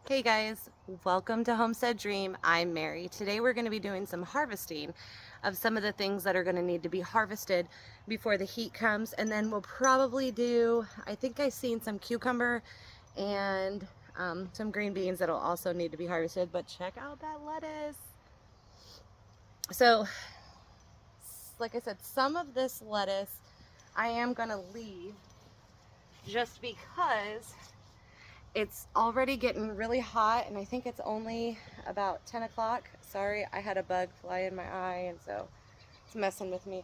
Hey guys, welcome to Homestead Dream. I'm Mary. Today we're going to be doing some harvesting of some of the things that are going to need to be harvested before the heat comes, and then we'll probably do, I think I've seen some cucumber and some green beans that'll also need to be harvested, but check out that lettuce. So, like I said, some of this lettuce I am going to leave just because it's already getting really hot, and I think it's only about 10 o'clock. Sorry, I had a bug fly in my eye, and so it's messing with me.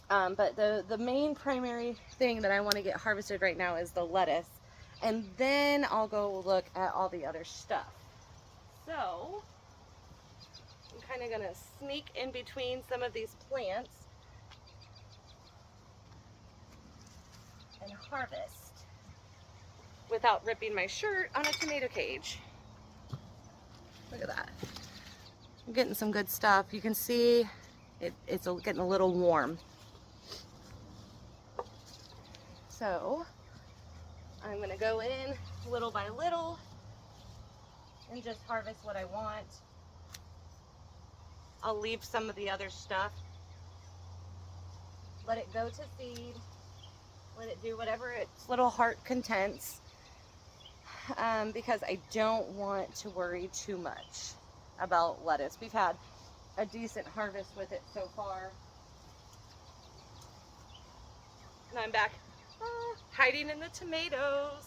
But the main primary thing that I want to get harvested right now is the lettuce, and then I'll go look at all the other stuff. So I'm kind of going to sneak in between some of these plants and harvest without ripping my shirt on a tomato cage. Look at that. I'm getting some good stuff. You can see it's getting a little warm. So I'm going to go in little by little and just harvest what I want. I'll leave some of the other stuff. Let it go to seed. Let it do whatever its little heart contents. Because I don't want to worry too much about lettuce. We've had a decent harvest with it so far. And I'm back hiding in the tomatoes.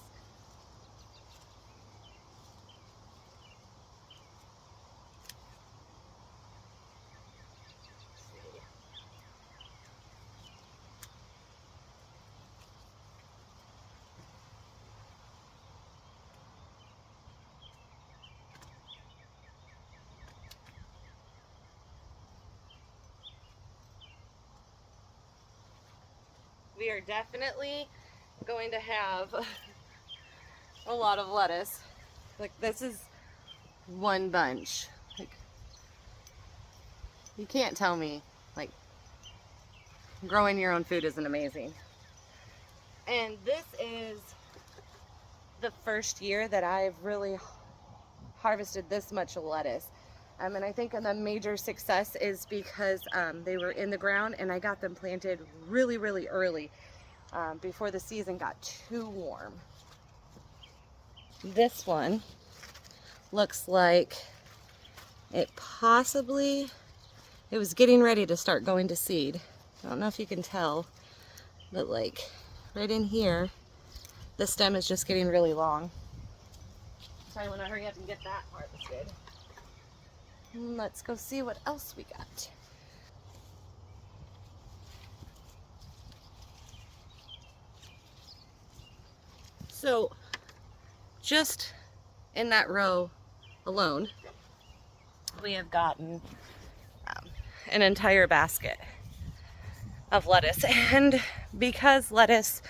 We are definitely going to have a lot of lettuce. Like, this is one bunch. Like, you can't tell me, like, growing your own food isn't amazing. And this is the first year that I've really harvested this much lettuce. And I think the major success is because they were in the ground and I got them planted really, really early before the season got too warm. This one looks like it was getting ready to start going to seed. I don't know if you can tell, but like right in here, the stem is just getting really long. So I want to hurry up and get that harvested. Let's go see what else we got. So just in that row alone, we have gotten an entire basket of lettuce. And because lettuce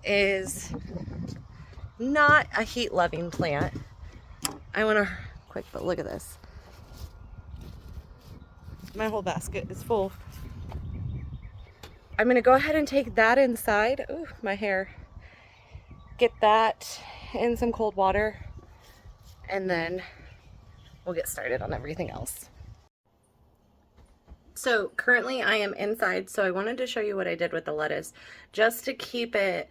is not a heat loving plant, I want to quick, but look at this. My whole basket is full. I'm going to go ahead and take that inside. Ooh, my hair. Get that in some cold water, and then we'll get started on everything else. So currently I am inside, so I wanted to show you what I did with the lettuce just to keep it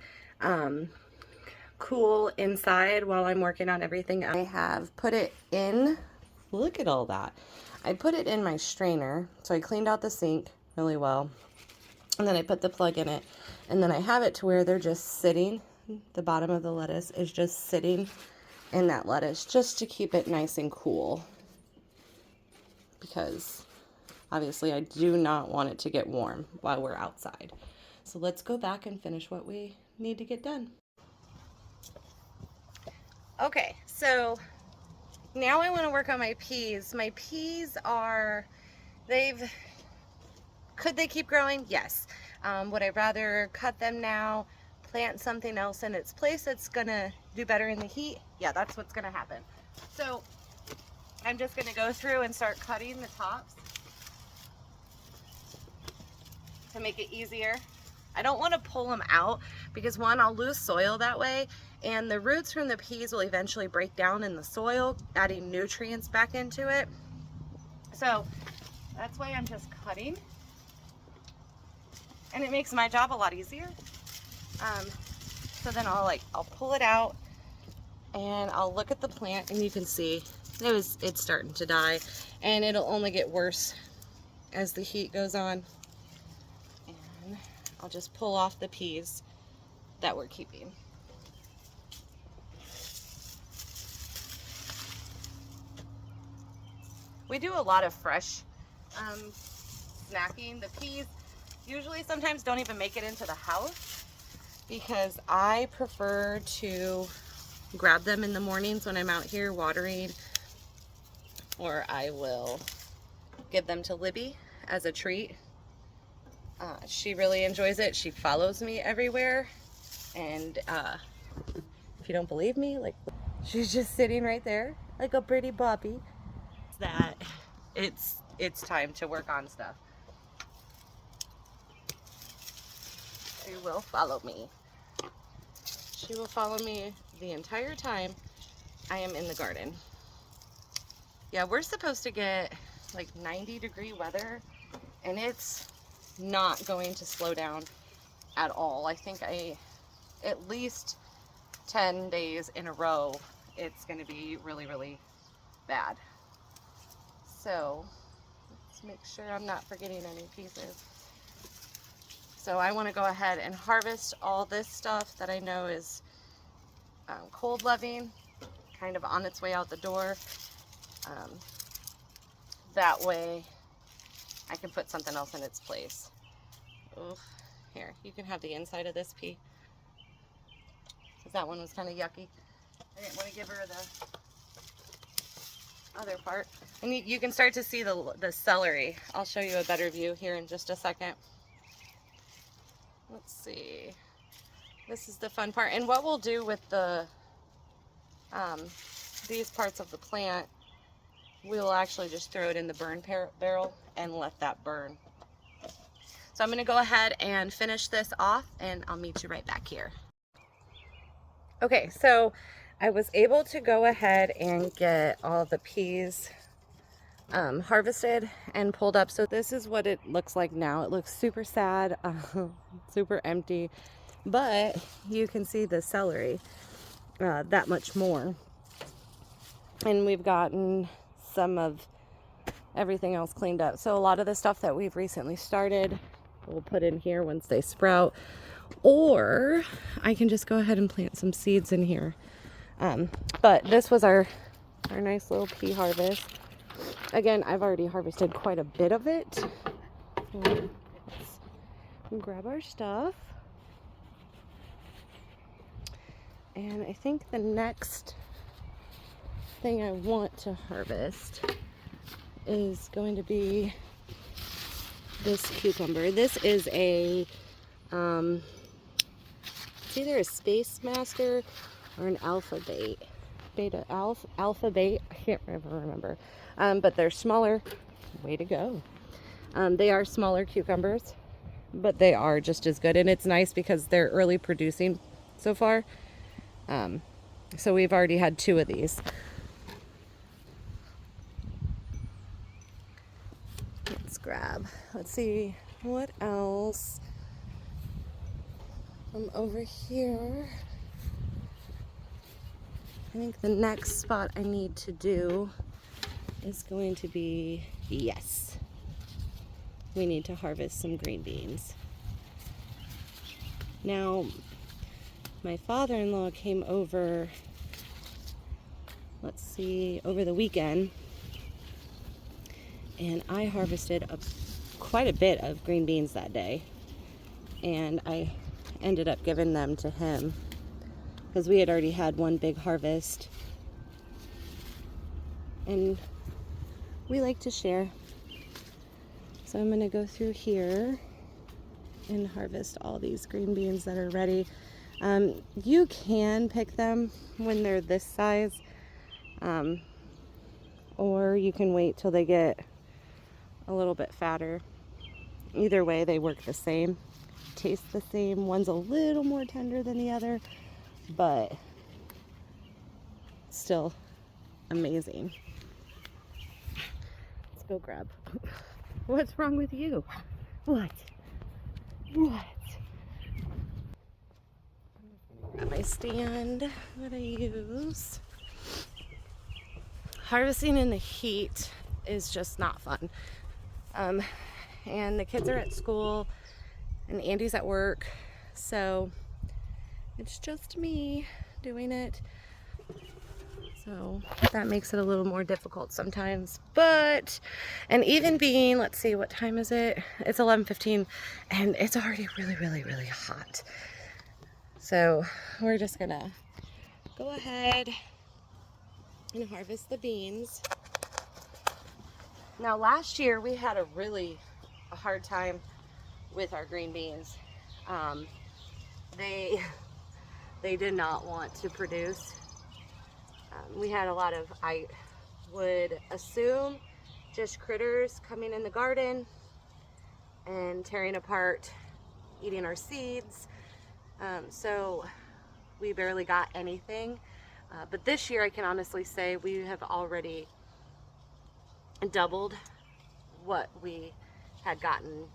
cool inside while I'm working on everything. I have put it in, look at all that. I put it in my strainer, so I cleaned out the sink really well, and then I put the plug in it, and then I have it to where they're just sitting, the bottom of the lettuce is just sitting in that lettuce just to keep it nice and cool, because obviously I do not want it to get warm while we're outside. So let's go back and finish what we need to get done. Okay, so now I want to work on my peas. My peas are, could they keep growing? Yes. Would I rather cut them now, plant something else in its place that's gonna do better in the heat? Yeah, that's what's gonna happen. So I'm just gonna go through and start cutting the tops to make it easier. I don't want to pull them out because one, I'll lose soil that way, and the roots from the peas will eventually break down in the soil, adding nutrients back into it. So that's why I'm just cutting, and it makes my job a lot easier. So then I'll pull it out and I'll look at the plant, and you can see it's starting to die, and it'll only get worse as the heat goes on. And I'll just pull off the peas that we're keeping. We do a lot of fresh snacking. The peas usually sometimes don't even make it into the house because I prefer to grab them in the mornings when I'm out here watering, or I will give them to Libby as a treat. She really enjoys it. She follows me everywhere, and if you don't believe me, like, she's just sitting right there like a pretty Bobby. That it's time to work on stuff. She will follow me. She will follow me the entire time I am in the garden. Yeah, we're supposed to get like 90-degree weather, and it's not going to slow down at all. I think at least 10 days in a row, it's going to be really, really bad. So let's make sure I'm not forgetting any pieces. So I want to go ahead and harvest all this stuff that I know is cold loving, kind of on its way out the door. That way I can put something else in its place. Oof. Here, you can have the inside of this pea, because that one was kind of yucky. I didn't want to give her the other part. And you can start to see the celery. I'll show you a better view here in just a second. Let's see. This is the fun part. And what we'll do with the these parts of the plant, we'll actually just throw it in the burn barrel and let that burn. So I'm going to go ahead and finish this off, and I'll meet you right back here. Okay, so I was able to go ahead and get all the peas harvested and pulled up. So this is what it looks like now. It looks super sad, super empty, but you can see the celery that much more. And we've gotten some of everything else cleaned up. So a lot of the stuff that we've recently started, we'll put in here once they sprout, or I can just go ahead and plant some seeds in here. But this was our nice little pea harvest. Again, I've already harvested quite a bit of it. Let's grab our stuff. And I think the next thing I want to harvest is going to be this cucumber. This is a it's either a Space Master or an Alpha Bait. Alpha Bait, I can't ever remember. But they're smaller. Way to go. They are smaller cucumbers, but they are just as good. And it's nice because they're early producing so far. So we've already had 2 of these. Let's see what else from over here. I think the next spot I need to do is going to be, yes, we need to harvest some green beans. Now, my father-in-law came over, let's see, over the weekend, and I harvested quite a bit of green beans that day, and I ended up giving them to him because we had already had one big harvest, and we like to share. So I'm going to go through here and harvest all these green beans that are ready. You can pick them when they're this size, or you can wait till they get a little bit fatter. Either way, they work the same, taste the same. One's a little more tender than the other, but still amazing. Let's go grab. What's wrong with you? What? Grab my stand that I use. Harvesting in the heat is just not fun. And the kids are at school and Andy's at work, so it's just me doing it. So that makes it a little more difficult sometimes. But, and even being, let's see, what time is it? It's 11:15 and it's already really, really, really hot. So we're just gonna go ahead and harvest the beans. Now last year we had a hard time with our green beans. They did not want to produce. We had a lot of, I would assume, just critters coming in the garden and tearing apart, eating our seeds. So we barely got anything. But this year I can honestly say we have already doubled what we had gotten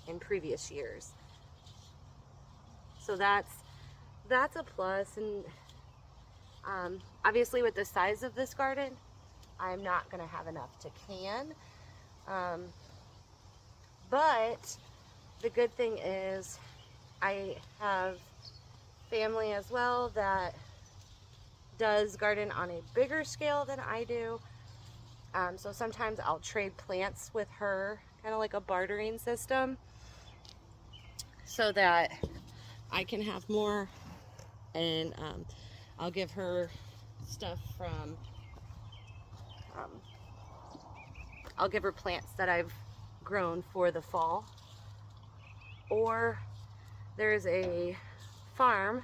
in previous years. So that's a plus. And obviously with the size of this garden, I'm not going to have enough to can. But the good thing is I have family as well that does garden on a bigger scale than I do. So sometimes I'll trade plants with her, kind of like a bartering system, so that I can have more, and I'll give her stuff from, I'll give her plants that I've grown for the fall. Or there's a farm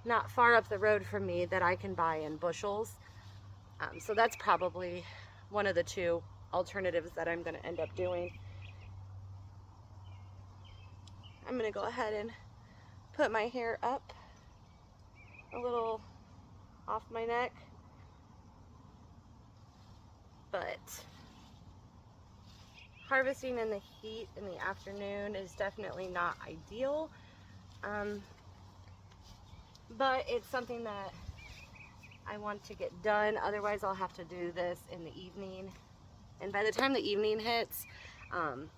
not far up the road from me that I can buy in bushels. So that's probably one of the two alternatives that I'm going to end up doing. I'm going to go ahead and put my hair up a little off my neck. But harvesting in the heat in the afternoon is definitely not ideal. But it's something that I want to get done. Otherwise I'll have to do this in the evening. And by the time the evening hits, I'm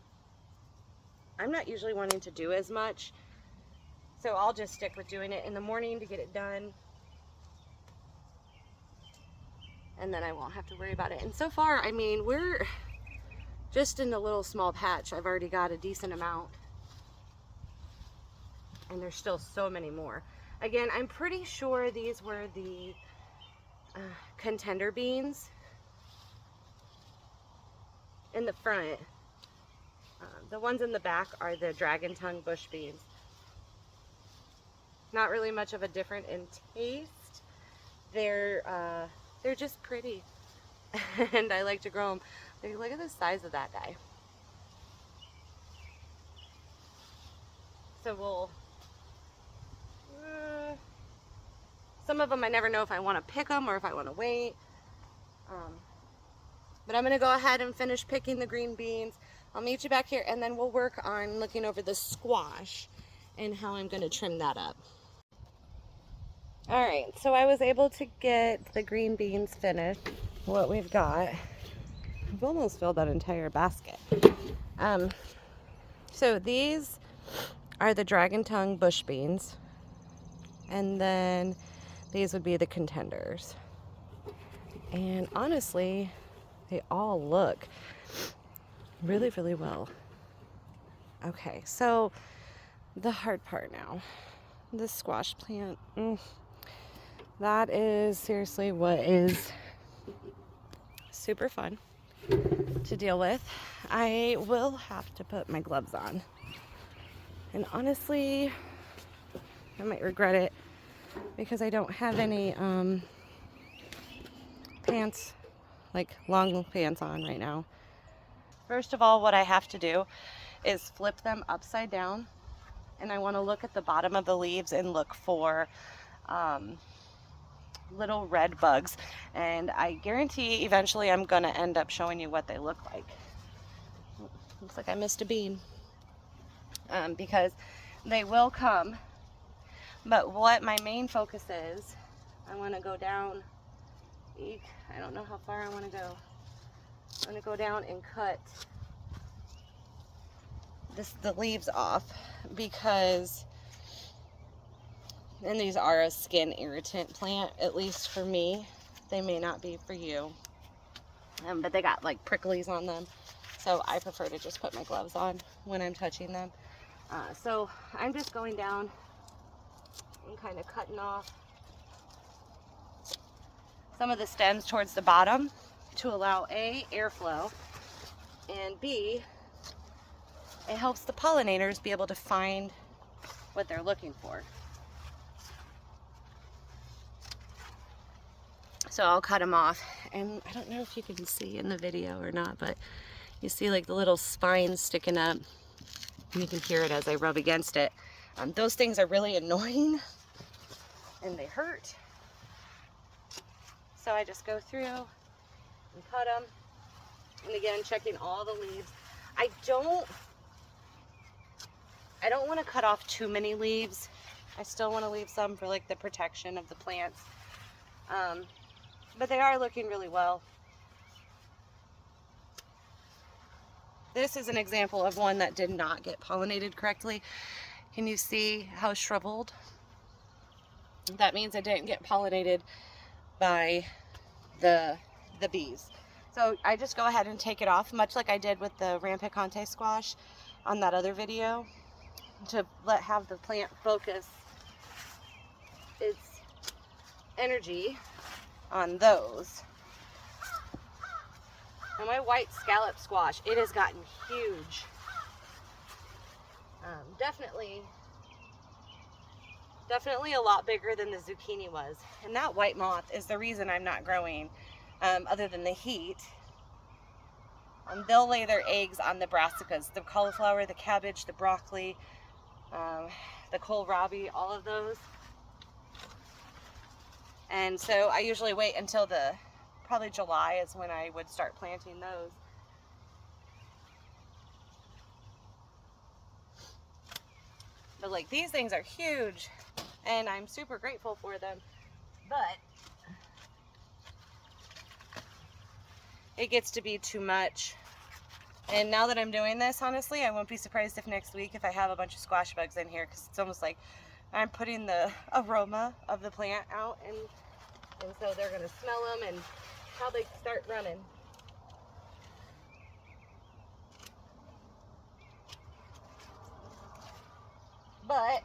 not usually wanting to do as much. So I'll just stick with doing it in the morning to get it done. And then I won't have to worry about it. And so far, I mean, we're just in the little small patch. I've already got a decent amount. And there's still so many more. Again, I'm pretty sure these were the contender beans in the front. The ones in the back are the dragon tongue bush beans. Not really much of a difference in taste. They're just pretty, and I like to grow them. Look at the size of that guy. So we'll. Some of them I never know if I want to pick them or if I want to wait. But I'm going to go ahead and finish picking the green beans. I'll meet you back here, and then we'll work on looking over the squash and how I'm going to trim that up. Alright, so I was able to get the green beans finished. What we've got, I've almost filled that entire basket. So these are the dragon tongue bush beans. And then these would be the contenders. And honestly, they all look really, really well. Okay, so the hard part now. The squash plant. That is seriously what is super fun to deal with. I will have to put my gloves on. And honestly, I might regret it because I don't have any pants, like long pants on right now. First of all, what I have to do is flip them upside down, and I want to look at the bottom of the leaves and look for little red bugs, and I guarantee eventually I'm gonna end up showing you what they look like. Looks like I missed a bean, because they will come. But what my main focus is, I want to go down. I don't know how far I want to go. I'm going to go down and cut the leaves off, because, and these are a skin irritant plant, at least for me. They may not be for you, but they got like pricklies on them, so I prefer to just put my gloves on when I'm touching them. So I'm just going down and kind of cutting off some of the stems towards the bottom to allow A, airflow, and B, it helps the pollinators be able to find what they're looking for. So I'll cut them off, and I don't know if you can see in the video or not, but you see like the little spines sticking up, and you can hear it as I rub against it. Those things are really annoying, and they hurt. So I just go through and cut them, and again, checking all the leaves. I don't want to cut off too many leaves. I still want to leave some for like the protection of the plants. But they are looking really well. This is an example of one that did not get pollinated correctly. Can you see how shriveled? That means it didn't get pollinated by the bees. So I just go ahead and take it off, much like I did with the rampicante squash on that other video, to have the plant focus its energy on those. Now my white scallop squash, it has gotten huge. Definitely a lot bigger than the zucchini was. And that white moth is the reason I'm not growing, other than the heat. They'll lay their eggs on the brassicas, the cauliflower, the cabbage, the broccoli, the kohlrabi, all of those. And so I usually wait until probably July is when I would start planting those. But like, these things are huge, and I'm super grateful for them, but it gets to be too much. And now that I'm doing this, honestly, I won't be surprised if next week if I have a bunch of squash bugs in here, because it's almost like I'm putting the aroma of the plant out, and so they're going to smell them and probably start running. But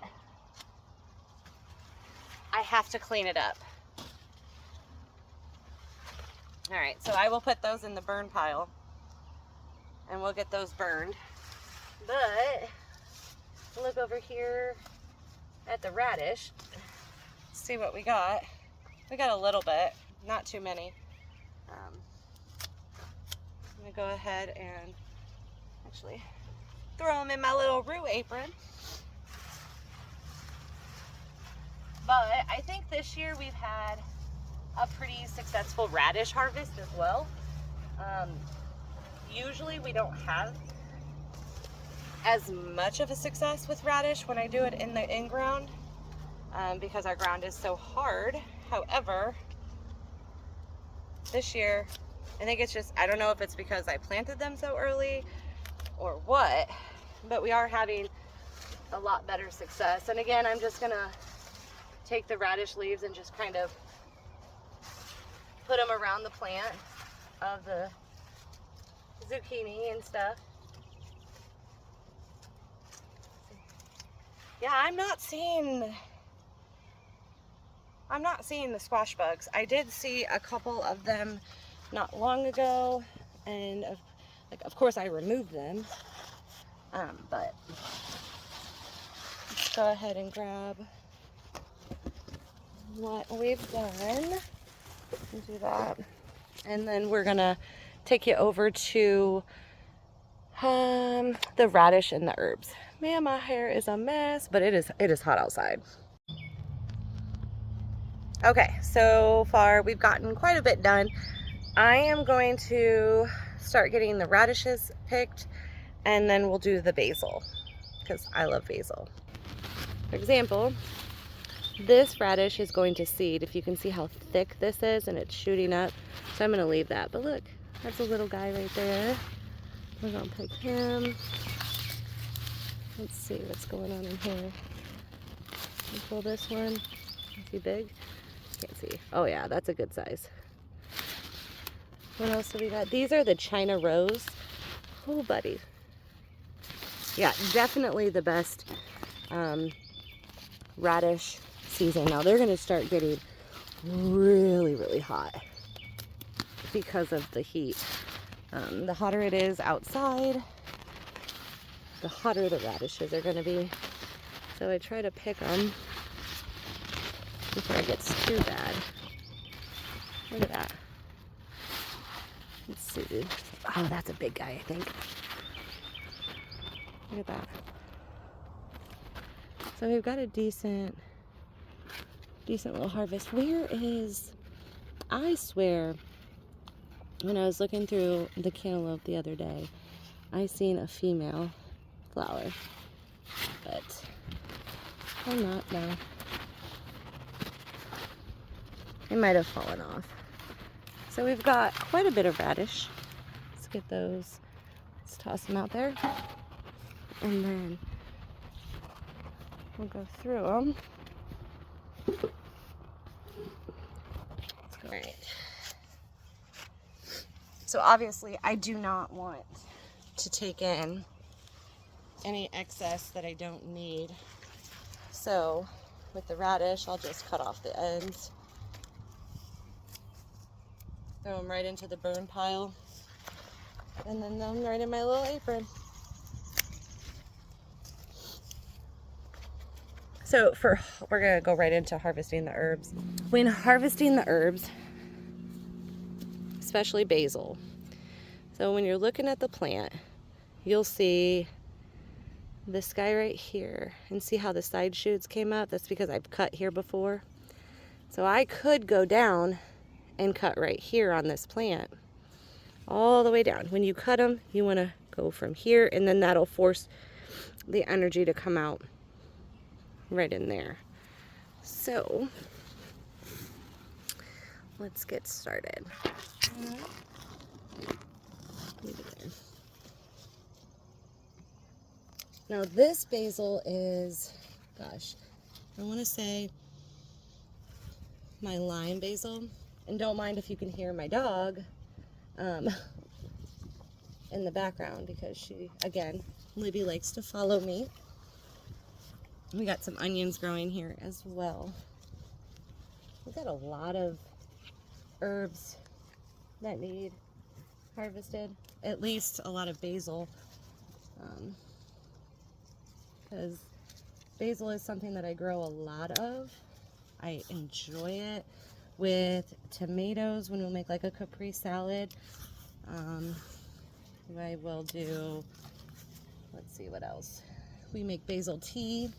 I have to clean it up. All right, so I will put those in the burn pile, and we'll get those burned. But look over here at the radish. See what we got. We got a little bit, not too many. I'm gonna go ahead and actually throw them in my little roux apron. But I think this year we've had a pretty successful radish harvest as well. Usually we don't have as much of a success with radish when I do it in the in-ground, because our ground is so hard. However, this year, I think it's just, I don't know if it's because I planted them so early or what, but we are having a lot better success. And again, I'm just gonna take the radish leaves and just kind of put them around the plant of the zucchini and stuff. Yeah, I'm not seeing the squash bugs. I did see a couple of them not long ago, and of course I removed them. But let's go ahead and grab what we've done and do that, and then we're gonna take you over to the radish and the herbs. Man, my hair is a mess, but it is hot outside. Okay, so far we've gotten quite a bit done. I am going to start getting the radishes picked, and then we'll do the basil because I love basil. For example, this radish is going to seed. If you can see how thick this is and it's shooting up, so I'm going to leave that. But look, that's a little guy right there. We're going to pick him. Let's see what's going on in here. Pull this one. Is he big? Can't see. Oh yeah, that's a good size. What else do we got? These are the China Rose. Oh, buddy. Yeah, definitely the best radish season. Now they're going to start getting really, really hot because of the heat. The hotter it is outside, the hotter the radishes are going to be. So I try to pick them before it gets too bad. Look at that. Let's see. Oh, that's a big guy, I think. Look at that. So we've got a decent little harvest. Where is, I swear, when I was looking through the cantaloupe the other day, I seen a female flower, but I'm not now. It might have fallen off. So we've got quite a bit of radish. Let's get those. Let's toss them out there. And then we'll go through them. All right. So obviously I do not want to take in any excess that I don't need. So with the radish, I'll just cut off the ends. Throw them right into the burn pile. And then throw them right in my little apron. So we're gonna go right into harvesting the herbs. When harvesting the herbs, especially basil, so when you're looking at the plant, you'll see this guy right here and see how the side shoots came up. That's because I've cut here before. So I could go down and cut right here on this plant all the way down. When you cut them, you want to go from here, and then that'll force the energy to come out right in there. So let's get started. Now this basil is, gosh, I want to say my lime basil. And don't mind if you can hear my dog in the background, because she, again, Libby likes to follow me. We got some onions growing here as well. We got a lot of herbs that need harvested, at least a lot of basil, because basil is something that I grow a lot of. I enjoy it with tomatoes when we'll make like a Capri salad. I will do, let's see what else. We make basil tea,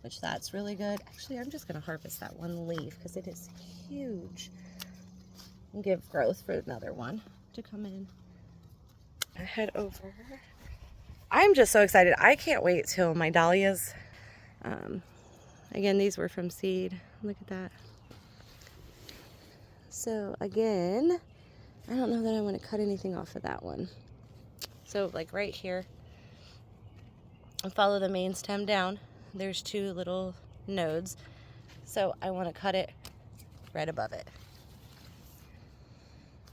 which that's really good. Actually, I'm just gonna harvest that one leaf because it is huge and give growth for another one to come in. I head over. I'm just so excited. I can't wait till my dahlias. Again, these were from seed. Look at that. So again, I don't know that I want to cut anything off of that one. So like right here, and follow the main stem down. There's two little nodes. So I want to cut it right above it.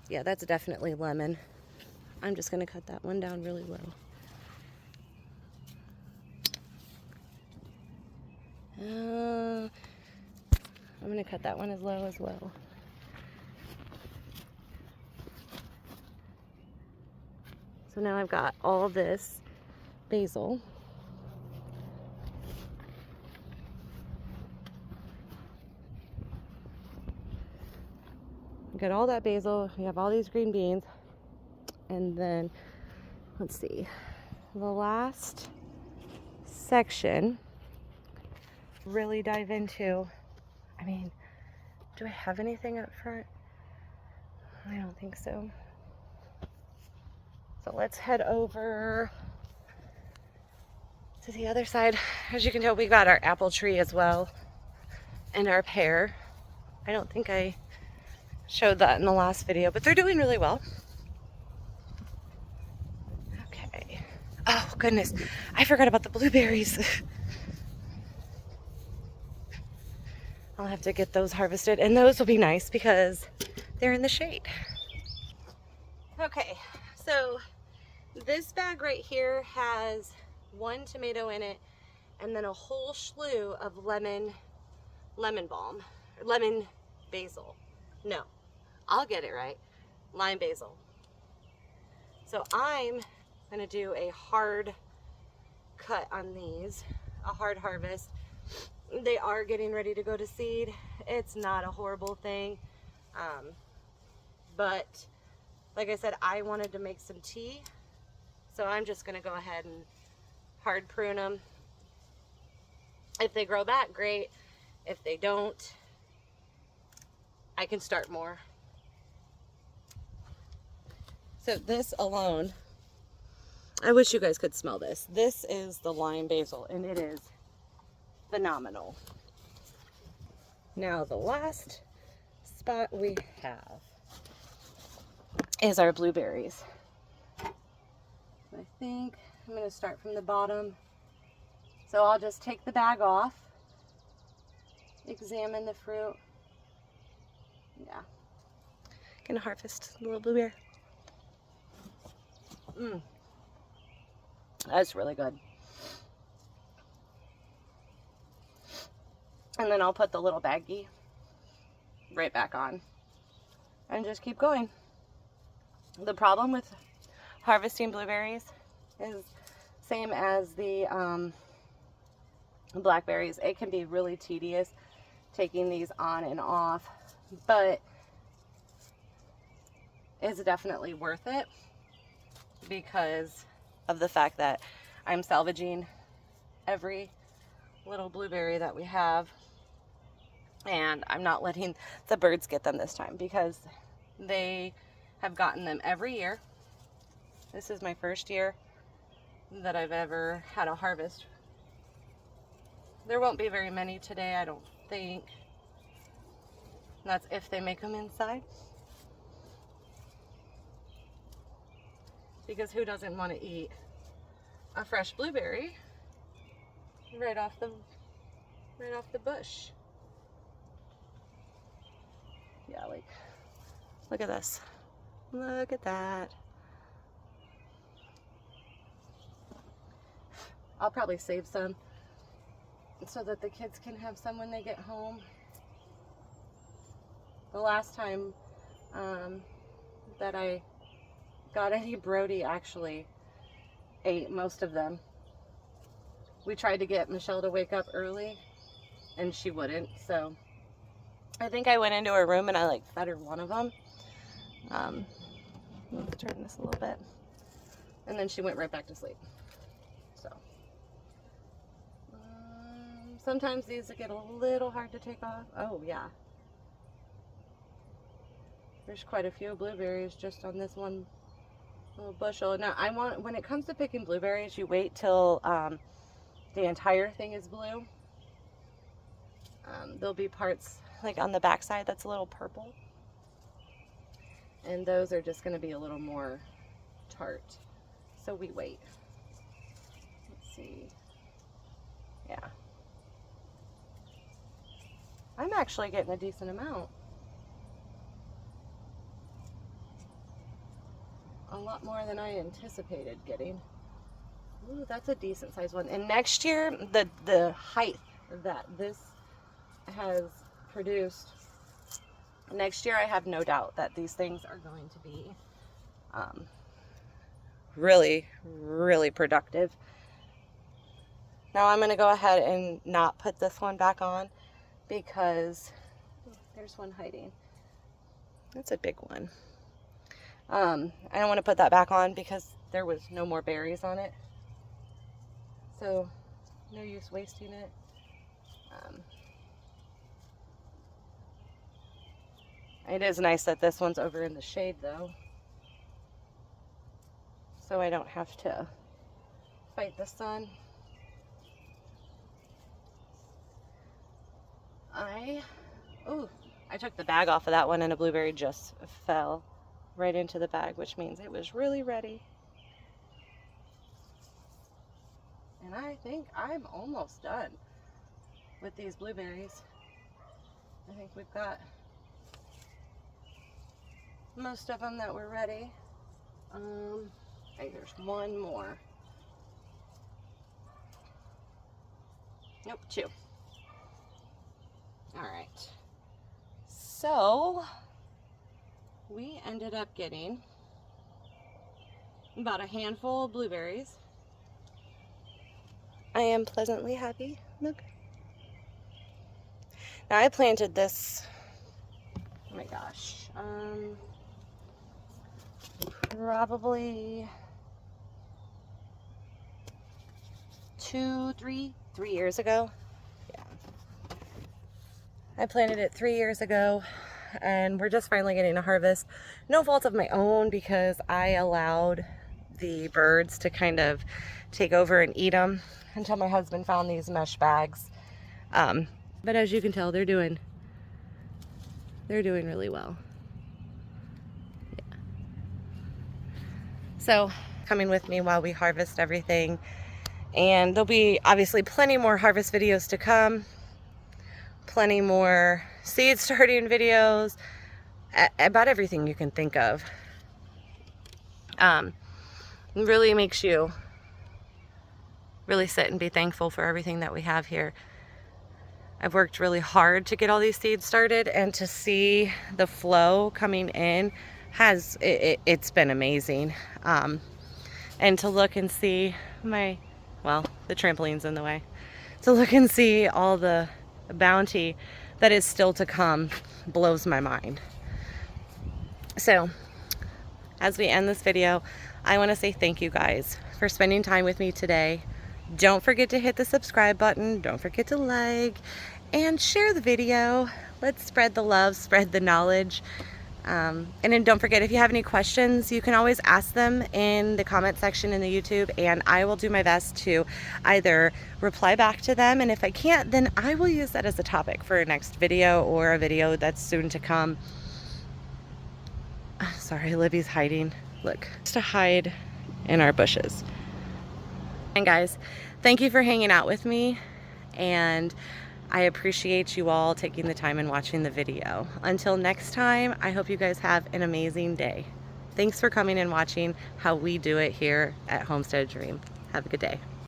Yeah, that's definitely lemon. I'm just going to cut that one down really low. I'm going to cut that one as low as well. So now I've got all this basil. We've got all that basil. We have all these green beans. And then, let's see, the last section, really dive into I mean, do I have anything up front? I don't think so. So let's head over to the other side. As you can tell, we got our apple tree as well and our pear. I don't think I showed that in the last video, but they're doing really well. Okay. Oh goodness, I forgot about the blueberries. I'll have to get those harvested, and those will be nice because they're in the shade. Okay, so this bag right here has 1 tomato in it and then a whole slew of lemon balm, lemon basil. No, I'll get it right. Lime basil. So I'm gonna do a hard cut on these, a hard harvest. They are getting ready to go to seed. It's not a horrible thing, but like I said, I wanted to make some tea, so I'm just gonna go ahead and hard prune them. If they grow back, great. If they don't, I can start more. So this alone, I wish you guys could smell this. This is the lime basil, and it is phenomenal. Now the last spot we have is our blueberries. I think I'm going to start from the bottom. So I'll just take the bag off, examine the fruit. Yeah. Gonna harvest a little blueberry. That's really good. And then I'll put the little baggie right back on and just keep going. The problem with harvesting blueberries is same as the blackberries. It can be really tedious taking these on and off, but it's definitely worth it because of the fact that I'm salvaging every little blueberry that we have, and I'm not letting the birds get them this time because they have gotten them every year. This is my first year that I've ever had a harvest. There won't be very many today, I don't think. That's if they make them inside. Because who doesn't want to eat a fresh blueberry right off the bush? Yeah, like, look at this. Look at that. I'll probably save some so that the kids can have some when they get home. The last time that I got any, Brody actually ate most of them. We tried to get Michelle to wake up early and she wouldn't, so I think I went into her room and I like fed her one of them. Let's turn this a little bit. And then she went right back to sleep. So sometimes these get a little hard to take off. Oh yeah. There's quite a few blueberries just on this one little bushel. Now when it comes to picking blueberries, you wait till the entire thing is blue. There'll be parts like on the back side that's a little purple, and those are just going to be a little more tart, so we wait. Let's see. Yeah, I'm actually getting a decent amount. A lot more than I anticipated getting. Ooh, that's a decent sized one. And next year, the height that this has produced, next year I have no doubt that these things are going to be really, really productive. Now I'm going to go ahead and not put this one back on because there's one hiding. That's a big one. I don't want to put that back on because there was no more berries on it. So no use wasting it. It is nice that this one's over in the shade though, so I don't have to fight the sun. I took the bag off of that one and a blueberry just fell right into the bag, which means it was really ready. And I think I'm almost done with these blueberries. I think we've got most of them that were ready. Hey, there's one more. Nope, 2. All right. So we ended up getting about a handful of blueberries. I am pleasantly happy. Look. Now I planted this, oh my gosh, probably 3 years ago. Yeah. I planted it 3 years ago, and we're just finally getting a harvest. No fault of my own, because I allowed the birds to kind of take over and eat them until my husband found these mesh bags. But as you can tell, they're doing really well. Yeah. So coming with me while we harvest everything, and there'll be obviously plenty more harvest videos to come, plenty more seed starting videos, about everything you can think of. It really makes you really sit and be thankful for everything that we have here. I've worked really hard to get all these seeds started, and to see the flow coming in it's been amazing. And to look and see the trampoline's in the way. To look and see all the bounty that is still to come blows my mind. So as we end this video, I want to say thank you guys for spending time with me today. Don't forget to hit the subscribe button. Don't forget to like and share the video. Let's spread the love, spread the knowledge. And then don't forget, if you have any questions, you can always ask them in the comment section in the YouTube, and I will do my best to either reply back to them, and if I can't, then I will use that as a topic for a next video or a video that's soon to come. Sorry, Libby's hiding. Look, just to hide in our bushes. And guys, thank you for hanging out with me, and I appreciate you all taking the time and watching the video. Until next time, I hope you guys have an amazing day. Thanks for coming and watching how we do it here at Homestead Dream. Have a good day.